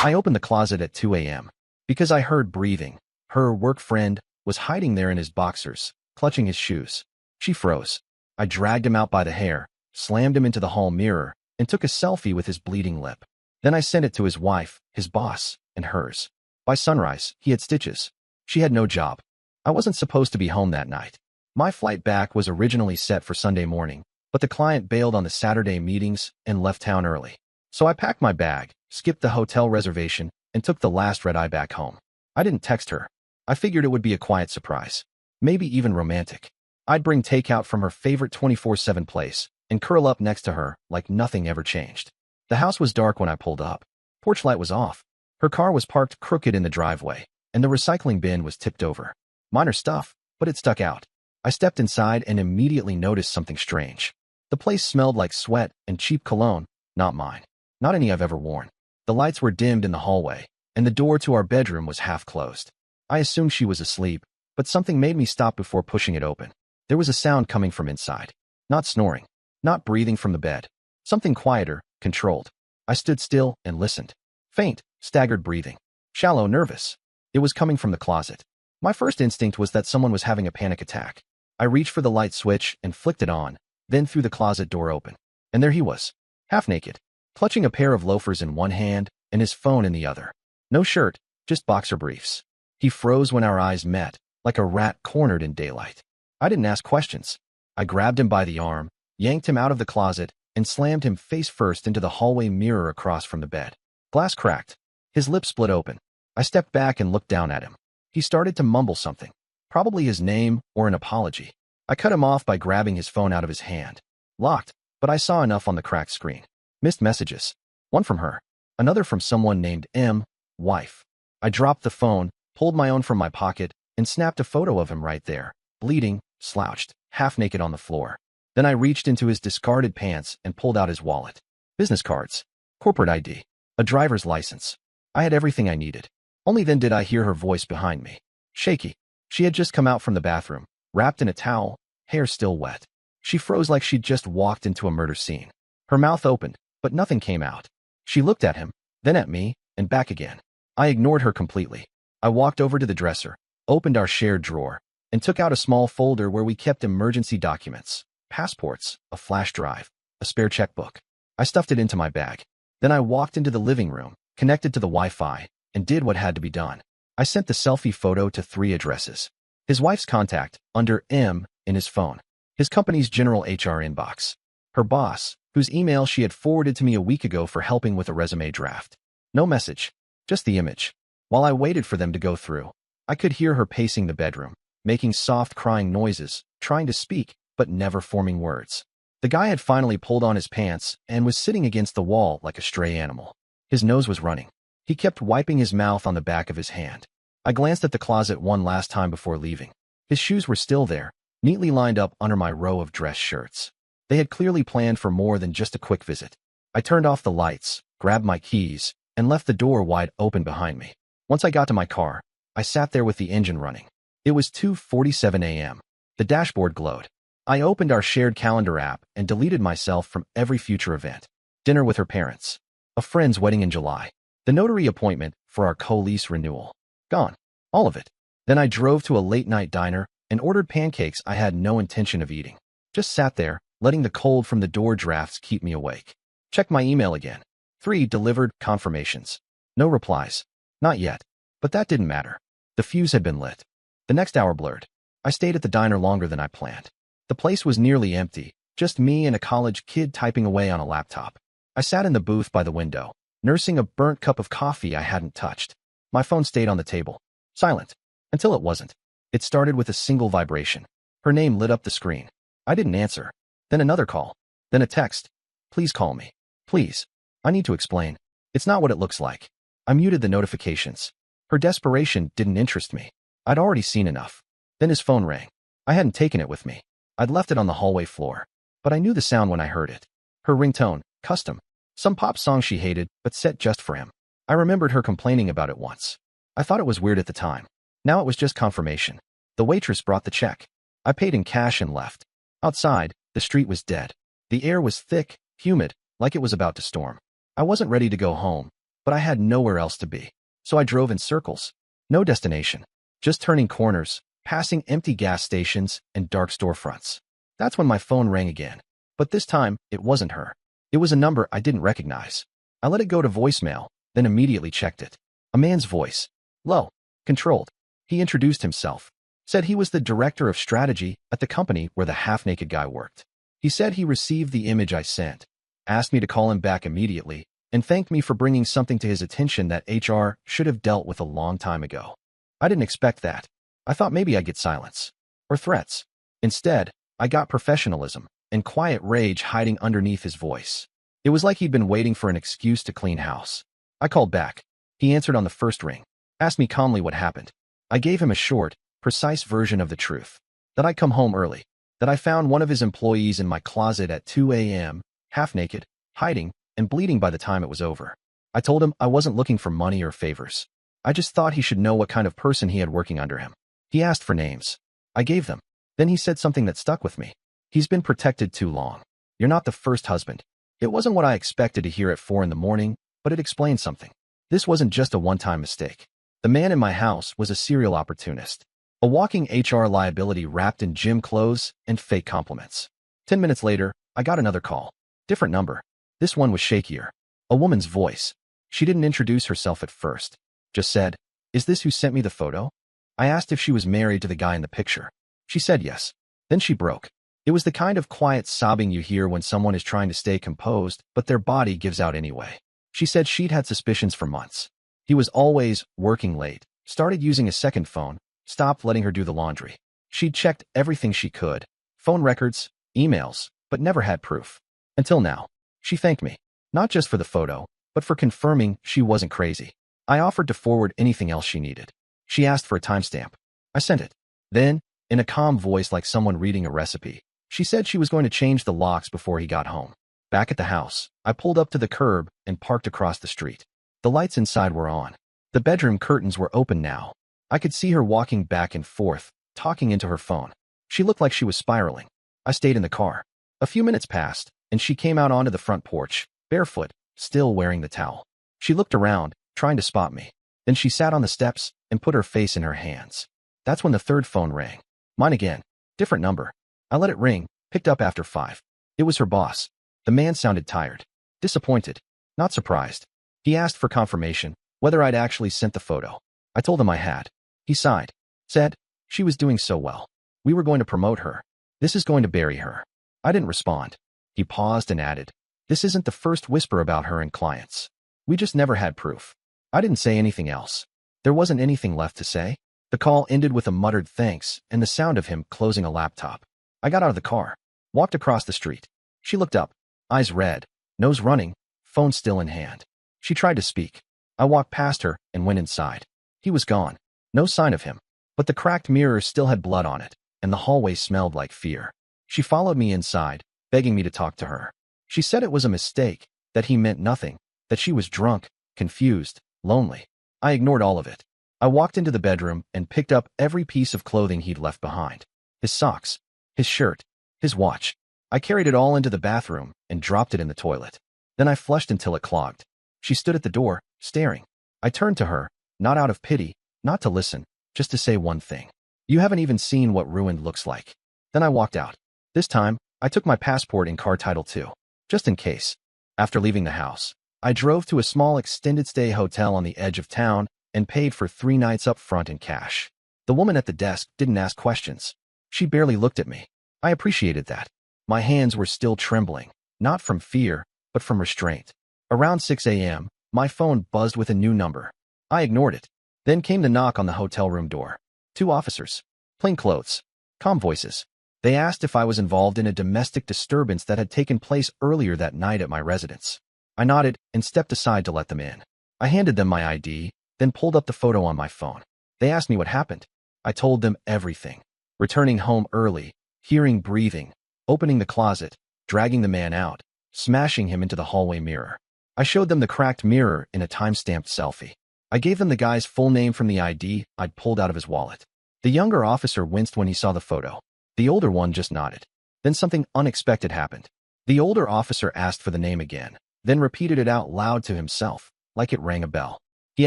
I opened the closet at 2 a.m. because I heard breathing. Her work friend was hiding there in his boxers, clutching his shoes. She froze. I dragged him out by the hair, slammed him into the hall mirror, and took a selfie with his bleeding lip. Then I sent it to his wife, his boss, and hers. By sunrise, he had stitches. She had no job. I wasn't supposed to be home that night. My flight back was originally set for Sunday morning, but the client bailed on the Saturday meetings and left town early. So I packed my bag, skipped the hotel reservation, and took the last red-eye back home. I didn't text her. I figured it would be a quiet surprise. Maybe even romantic. I'd bring takeout from her favorite 24/7 place and curl up next to her like nothing ever changed. The house was dark when I pulled up. Porch light was off. Her car was parked crooked in the driveway, and the recycling bin was tipped over. Minor stuff, but it stuck out. I stepped inside and immediately noticed something strange. The place smelled like sweat and cheap cologne, not mine. Not any I've ever worn. The lights were dimmed in the hallway, and the door to our bedroom was half closed. I assumed she was asleep, but something made me stop before pushing it open. There was a sound coming from inside. Not snoring. Not breathing from the bed. Something quieter, controlled. I stood still and listened. Faint, staggered breathing. Shallow, nervous. It was coming from the closet. My first instinct was that someone was having a panic attack. I reached for the light switch and flicked it on, then threw the closet door open. And there he was, half naked, clutching a pair of loafers in one hand and his phone in the other. No shirt, just boxer briefs. He froze when our eyes met, like a rat cornered in daylight. I didn't ask questions. I grabbed him by the arm, yanked him out of the closet, and slammed him face first into the hallway mirror across from the bed. Glass cracked. His lips split open. I stepped back and looked down at him. He started to mumble something, probably his name or an apology. I cut him off by grabbing his phone out of his hand. Locked, but I saw enough on the cracked screen. Missed messages. One from her. Another from someone named M, wife. I dropped the phone, pulled my own from my pocket, and snapped a photo of him right there, bleeding, slouched, half naked on the floor. Then I reached into his discarded pants and pulled out his wallet. Business cards. Corporate ID. A driver's license. I had everything I needed. Only then did I hear her voice behind me. Shaky. She had just come out from the bathroom, wrapped in a towel, hair still wet. She froze like she'd just walked into a murder scene. Her mouth opened, but nothing came out. She looked at him, then at me, and back again. I ignored her completely. I walked over to the dresser, opened our shared drawer, and took out a small folder where we kept emergency documents, passports, a flash drive, a spare checkbook. I stuffed it into my bag. Then I walked into the living room, connected to the Wi-Fi, and did what had to be done. I sent the selfie photo to 3 addresses. His wife's contact, under M, in his phone. His company's general HR inbox. Her boss, whose email she had forwarded to me a week ago for helping with a resume draft. No message, just the image. While I waited for them to go through, I could hear her pacing the bedroom, making soft crying noises, trying to speak, but never forming words. The guy had finally pulled on his pants and was sitting against the wall like a stray animal. His nose was running. He kept wiping his mouth on the back of his hand. I glanced at the closet one last time before leaving. His shoes were still there, neatly lined up under my row of dress shirts. They had clearly planned for more than just a quick visit. I turned off the lights, grabbed my keys, and left the door wide open behind me. Once I got to my car, I sat there with the engine running. It was 2:47 a.m. The dashboard glowed. I opened our shared calendar app and deleted myself from every future event. Dinner with her parents. A friend's wedding in July. The notary appointment for our co-lease renewal. Gone. All of it. Then I drove to a late-night diner and ordered pancakes I had no intention of eating. Just sat there, letting the cold from the door drafts keep me awake. Checked my email again. 3 delivered confirmations. No replies. Not yet. But that didn't matter. The fuse had been lit. The next hour blurred. I stayed at the diner longer than I planned. The place was nearly empty, just me and a college kid typing away on a laptop. I sat in the booth by the window, nursing a burnt cup of coffee I hadn't touched. My phone stayed on the table, silent, until it wasn't. It started with a single vibration. Her name lit up the screen. I didn't answer. Then another call. Then a text. Please call me. Please. I need to explain. It's not what it looks like. I muted the notifications. Her desperation didn't interest me. I'd already seen enough. Then his phone rang. I hadn't taken it with me. I'd left it on the hallway floor. But I knew the sound when I heard it. Her ringtone, custom. Some pop song she hated, but set just for him. I remembered her complaining about it once. I thought it was weird at the time. Now it was just confirmation. The waitress brought the check. I paid in cash and left. Outside, the street was dead. The air was thick, humid, like it was about to storm. I wasn't ready to go home, but I had nowhere else to be. So I drove in circles. No destination. Just turning corners, passing empty gas stations and dark storefronts. That's when my phone rang again. But this time, it wasn't her. It was a number I didn't recognize. I let it go to voicemail, then immediately checked it. A man's voice. Low. Controlled. He introduced himself. Said he was the director of strategy at the company where the half-naked guy worked. He said he received the image I sent, asked me to call him back immediately, and thanked me for bringing something to his attention that HR should have dealt with a long time ago. I didn't expect that. I thought maybe I'd get silence. Or threats. Instead, I got professionalism and quiet rage hiding underneath his voice. It was like he'd been waiting for an excuse to clean house. I called back. He answered on the first ring, asked me calmly what happened. I gave him a short, precise version of the truth. That I'd come home early. That I found one of his employees in my closet at 2 a.m., half naked, hiding, and bleeding by the time it was over. I told him I wasn't looking for money or favors. I just thought he should know what kind of person he had working under him. He asked for names. I gave them. Then he said something that stuck with me. He's been protected too long. You're not the first husband. It wasn't what I expected to hear at 4 in the morning, but it explained something. This wasn't just a one-time mistake. The man in my house was a serial opportunist. A walking HR liability wrapped in gym clothes and fake compliments. 10 minutes later, I got another call. Different number. This one was shakier. A woman's voice. She didn't introduce herself at first. Just said, "Is this who sent me the photo?" I asked if she was married to the guy in the picture. She said yes. Then she broke. It was the kind of quiet sobbing you hear when someone is trying to stay composed, but their body gives out anyway. She said she'd had suspicions for months. He was always working late, started using a second phone, stopped letting her do the laundry. She'd checked everything she could, phone records, emails, but never had proof. Until now. She thanked me, not just for the photo, but for confirming she wasn't crazy. I offered to forward anything else she needed. She asked for a timestamp. I sent it. Then, in a calm voice like someone reading a recipe, she said she was going to change the locks before he got home. Back at the house, I pulled up to the curb and parked across the street. The lights inside were on. The bedroom curtains were open now. I could see her walking back and forth, talking into her phone. She looked like she was spiraling. I stayed in the car. A few minutes passed, and she came out onto the front porch, barefoot, still wearing the towel. She looked around, trying to spot me. Then she sat on the steps and put her face in her hands. That's when the third phone rang. Mine again. Different number. I let it ring, picked up after 5. It was her boss. The man sounded tired. Disappointed. Not surprised. He asked for confirmation, whether I'd actually sent the photo. I told him I had. He sighed. Said, she was doing so well. We were going to promote her. This is going to bury her. I didn't respond. He paused and added, this isn't the first whisper about her and clients. We just never had proof. I didn't say anything else. There wasn't anything left to say. The call ended with a muttered thanks and the sound of him closing a laptop. I got out of the car, walked across the street. She looked up, eyes red, nose running, phone still in hand. She tried to speak. I walked past her and went inside. He was gone. No sign of him. But the cracked mirror still had blood on it, and the hallway smelled like fear. She followed me inside, begging me to talk to her. She said it was a mistake, that he meant nothing, that she was drunk, confused, lonely. I ignored all of it. I walked into the bedroom and picked up every piece of clothing he'd left behind. His socks, his shirt, his watch. I carried it all into the bathroom and dropped it in the toilet. Then I flushed until it clogged. She stood at the door, staring. I turned to her, not out of pity, not to listen, just to say one thing. You haven't even seen what ruined looks like. Then I walked out. This time, I took my passport and car title too, just in case. After leaving the house, I drove to a small extended stay hotel on the edge of town and paid for 3 nights up front in cash. The woman at the desk didn't ask questions. She barely looked at me. I appreciated that. My hands were still trembling, not from fear, but from restraint. Around 6 a.m., my phone buzzed with a new number. I ignored it. Then came the knock on the hotel room door. 2 officers. Plain clothes. Calm voices. They asked if I was involved in a domestic disturbance that had taken place earlier that night at my residence. I nodded and stepped aside to let them in. I handed them my ID, then pulled up the photo on my phone. They asked me what happened. I told them everything. Returning home early, hearing breathing, opening the closet, dragging the man out, smashing him into the hallway mirror. I showed them the cracked mirror in a time-stamped selfie. I gave them the guy's full name from the ID I'd pulled out of his wallet. The younger officer winced when he saw the photo. The older one just nodded. Then something unexpected happened. The older officer asked for the name again, then repeated it out loud to himself. like it rang a bell. He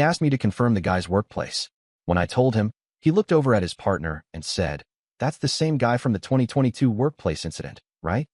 asked me to confirm the guy's workplace. When I told him, he looked over at his partner and said, "That's the same guy from the 2022 workplace incident, right?"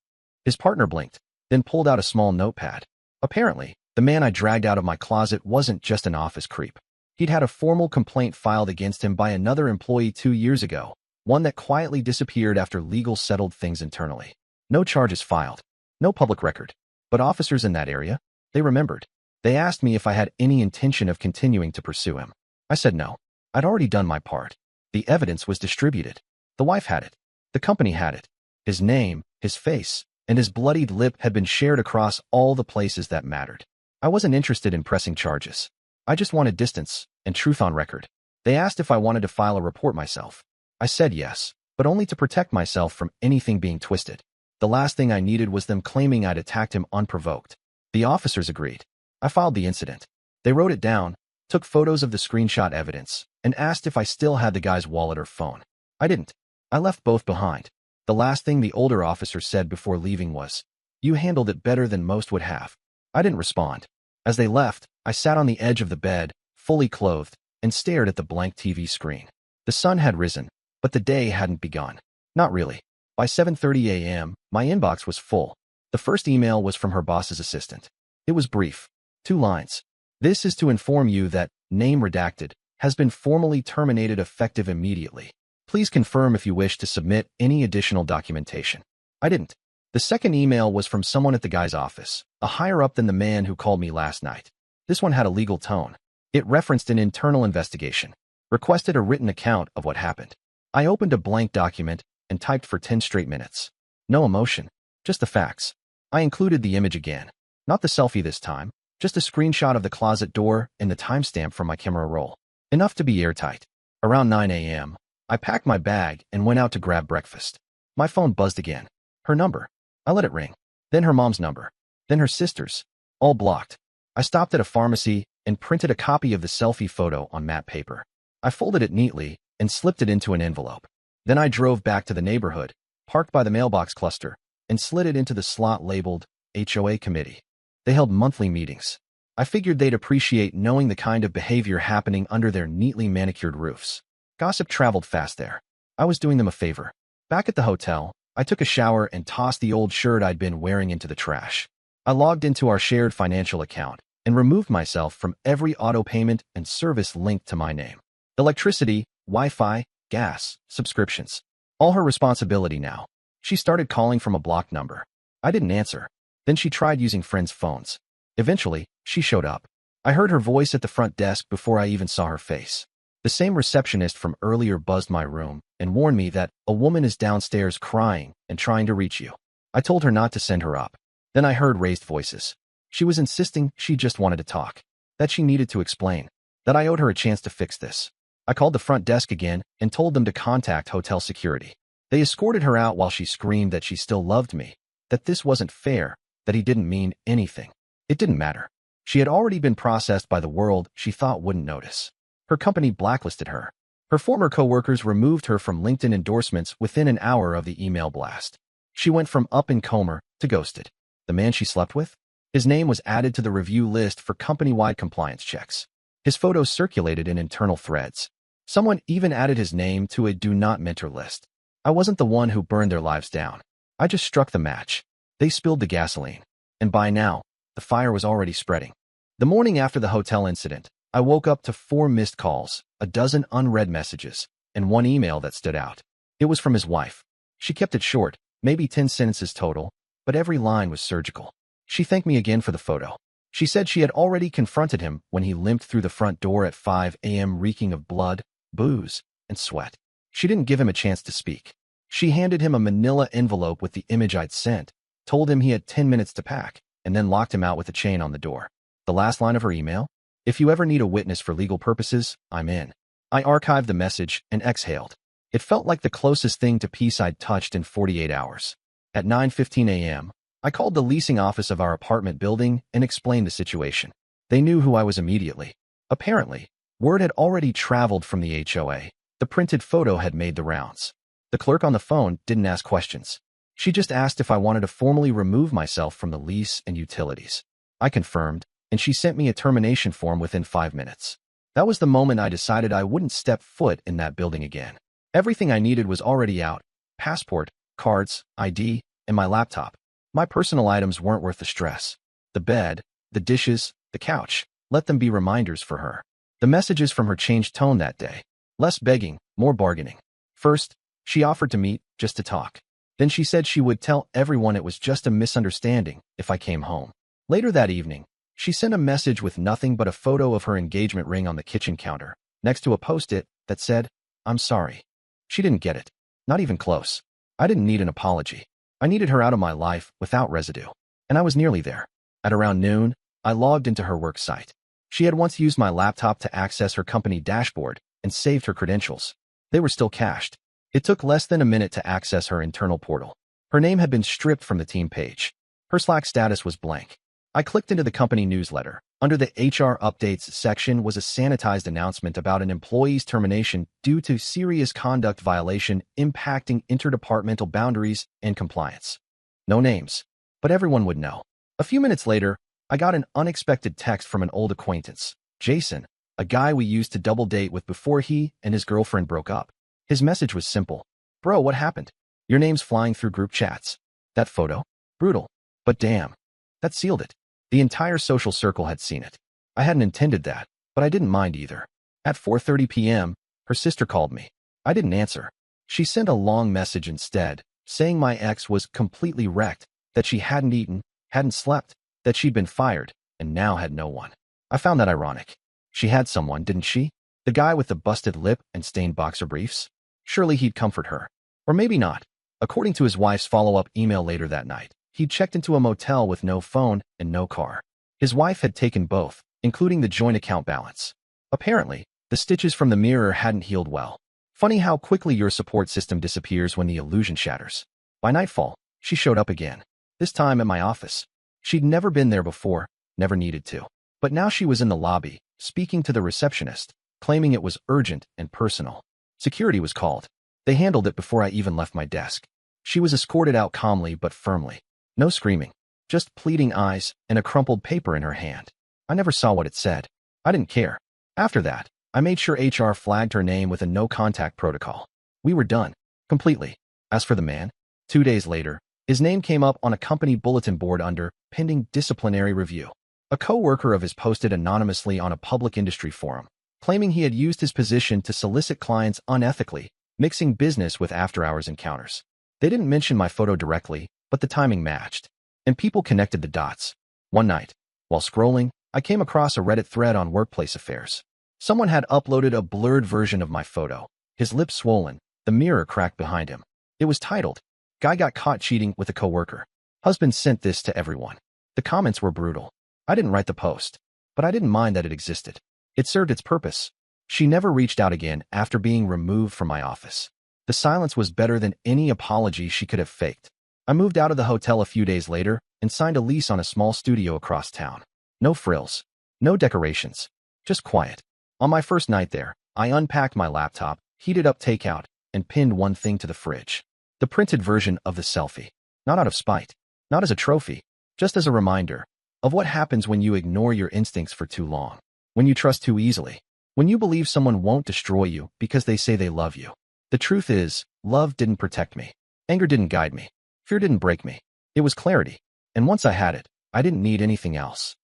His partner blinked, then pulled out a small notepad. Apparently, the man I dragged out of my closet wasn't just an office creep. He'd had a formal complaint filed against him by another employee 2 years ago, one that quietly disappeared after legal settled things internally. No charges filed, no public record. But officers in that area, they remembered. They asked me if I had any intention of continuing to pursue him. I said no. I'd already done my part. The evidence was distributed. The wife had it. The company had it. His name, his face, and his bloodied lip had been shared across all the places that mattered. I wasn't interested in pressing charges. I just wanted distance and truth on record. They asked if I wanted to file a report myself. I said yes, but only to protect myself from anything being twisted. The last thing I needed was them claiming I'd attacked him unprovoked. The officers agreed. I filed the incident. They wrote it down, took photos of the screenshot evidence, and asked if I still had the guy's wallet or phone. I didn't. I left both behind. The last thing the older officer said before leaving was, "You handled it better than most would have." I didn't respond. As they left, I sat on the edge of the bed, fully clothed, and stared at the blank TV screen. The sun had risen, but the day hadn't begun. Not really. By 7:30 a.m., my inbox was full. The first email was from her boss's assistant. It was brief. 2 lines. "This is to inform you that, name redacted, has been formally terminated effective immediately. Please confirm if you wish to submit any additional documentation." I didn't. The second email was from someone at the guy's office, a higher up than the man who called me last night. This one had a legal tone. It referenced an internal investigation, requested a written account of what happened. I opened a blank document and typed for 10 straight minutes. No emotion, just the facts. I included the image again. Not the selfie this time, just a screenshot of the closet door and the timestamp from my camera roll. Enough to be airtight. Around 9 a.m., I packed my bag and went out to grab breakfast. My phone buzzed again. Her number. I let it ring. Then her mom's number. Then her sister's. All blocked. I stopped at a pharmacy and printed a copy of the selfie photo on matte paper. I folded it neatly and slipped it into an envelope. Then I drove back to the neighborhood, parked by the mailbox cluster, and slid it into the slot labeled HOA Committee. They held monthly meetings. I figured they'd appreciate knowing the kind of behavior happening under their neatly manicured roofs. Gossip traveled fast there. I was doing them a favor. Back at the hotel, I took a shower and tossed the old shirt I'd been wearing into the trash. I logged into our shared financial account and removed myself from every auto payment and service linked to my name. Electricity, Wi-Fi, gas, subscriptions. All her responsibility now. She started calling from a blocked number. I didn't answer. Then she tried using friends' phones. Eventually, she showed up. I heard her voice at the front desk before I even saw her face. The same receptionist from earlier buzzed my room and warned me that a woman is downstairs crying and trying to reach you. I told her not to send her up. Then I heard raised voices. She was insisting she just wanted to talk, that she needed to explain, that I owed her a chance to fix this. I called the front desk again and told them to contact hotel security. They escorted her out while she screamed that she still loved me, that this wasn't fair, that he didn't mean anything. It didn't matter. She had already been processed by the world she thought wouldn't notice. Her company blacklisted her. Her former coworkers removed her from LinkedIn endorsements within an hour of the email blast. She went from up and comer to ghosted. The man she slept with? His name was added to the review list for company-wide compliance checks. His photos circulated in internal threads. Someone even added his name to a do not mentor list. I wasn't the one who burned their lives down. I just struck the match. They spilled the gasoline. And by now, the fire was already spreading. The morning after the hotel incident, I woke up to 4 missed calls, a dozen unread messages, and 1 email that stood out. It was from his wife. She kept it short, maybe 10 sentences total, but every line was surgical. She thanked me again for the photo. She said she had already confronted him when he limped through the front door at 5 a.m. reeking of blood, booze, and sweat. She didn't give him a chance to speak. She handed him a manila envelope with the image I'd sent, told him he had 10 minutes to pack, and then locked him out with a chain on the door. The last line of her email? "If you ever need a witness for legal purposes, I'm in." I archived the message and exhaled. It felt like the closest thing to peace I'd touched in 48 hours. At 9:15 a.m., I called the leasing office of our apartment building and explained the situation. They knew who I was immediately. Apparently, word had already traveled from the HOA. The printed photo had made the rounds. The clerk on the phone didn't ask questions. She just asked if I wanted to formally remove myself from the lease and utilities. I confirmed, and she sent me a termination form within 5 minutes. That was the moment I decided I wouldn't step foot in that building again. Everything I needed was already out: passport, cards, ID, and my laptop. My personal items weren't worth the stress. The bed, the dishes, the couch, let them be reminders for her. The messages from her changed tone that day. Less begging, more bargaining. First, she offered to meet, just to talk. Then she said she would tell everyone it was just a misunderstanding if I came home. Later that evening, she sent a message with nothing but a photo of her engagement ring on the kitchen counter, next to a post-it that said, "I'm sorry." She didn't get it. Not even close. I didn't need an apology. I needed her out of my life without residue. And I was nearly there. At around noon, I logged into her work site. She had once used my laptop to access her company dashboard and saved her credentials. They were still cached. It took less than a minute to access her internal portal. Her name had been stripped from the team page. Her Slack status was blank. I clicked into the company newsletter. Under the HR updates section was a sanitized announcement about an employee's termination due to serious conduct violation impacting interdepartmental boundaries and compliance. No names, but everyone would know. A few minutes later, I got an unexpected text from an old acquaintance, Jason, a guy we used to double date with before he and his girlfriend broke up. His message was simple. "Bro, what happened? Your name's flying through group chats. That photo? Brutal. But damn, that sealed it." The entire social circle had seen it. I hadn't intended that, but I didn't mind either. At 4:30 p.m., her sister called me. I didn't answer. She sent a long message instead, saying my ex was completely wrecked, that she hadn't eaten, hadn't slept, that she'd been fired, and now had no one. I found that ironic. She had someone, didn't she? The guy with the busted lip and stained boxer briefs? Surely he'd comfort her. Or maybe not. According to his wife's follow-up email later that night, he'd checked into a motel with no phone and no car. His wife had taken both, including the joint account balance. Apparently, the stitches from the mirror hadn't healed well. Funny how quickly your support system disappears when the illusion shatters. By nightfall, she showed up again. This time at my office. She'd never been there before, never needed to. But now she was in the lobby, speaking to the receptionist, claiming it was urgent and personal. Security was called. They handled it before I even left my desk. She was escorted out calmly but firmly. No screaming, just pleading eyes and a crumpled paper in her hand. I never saw what it said. I didn't care. After that, I made sure HR flagged her name with a no-contact protocol. We were done. Completely. As for the man, 2 days later, his name came up on a company bulletin board under pending disciplinary review. A co-worker of his posted anonymously on a public industry forum, claiming he had used his position to solicit clients unethically, mixing business with after-hours encounters. They didn't mention my photo directly, but the timing matched, and people connected the dots. One night, while scrolling, I came across a Reddit thread on workplace affairs. Someone had uploaded a blurred version of my photo, his lips swollen, the mirror cracked behind him. It was titled, "Guy got caught cheating with a coworker. Husband sent this to everyone." The comments were brutal. I didn't write the post, but I didn't mind that it existed. It served its purpose. She never reached out again after being removed from my office. The silence was better than any apology she could have faked. I moved out of the hotel a few days later and signed a lease on a small studio across town. No frills, no decorations, just quiet. On my first night there, I unpacked my laptop, heated up takeout, and pinned one thing to the fridge. The printed version of the selfie. Not out of spite, not as a trophy, just as a reminder of what happens when you ignore your instincts for too long, when you trust too easily, when you believe someone won't destroy you because they say they love you. The truth is, love didn't protect me. Anger didn't guide me. Fear didn't break me. It was clarity. And once I had it, I didn't need anything else.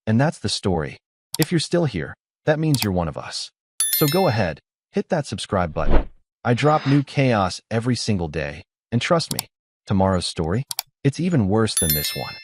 And that's the story. If you're still here, that means you're one of us. So go ahead, hit that subscribe button. I drop new chaos every single day. And trust me, tomorrow's story, it's even worse than this one.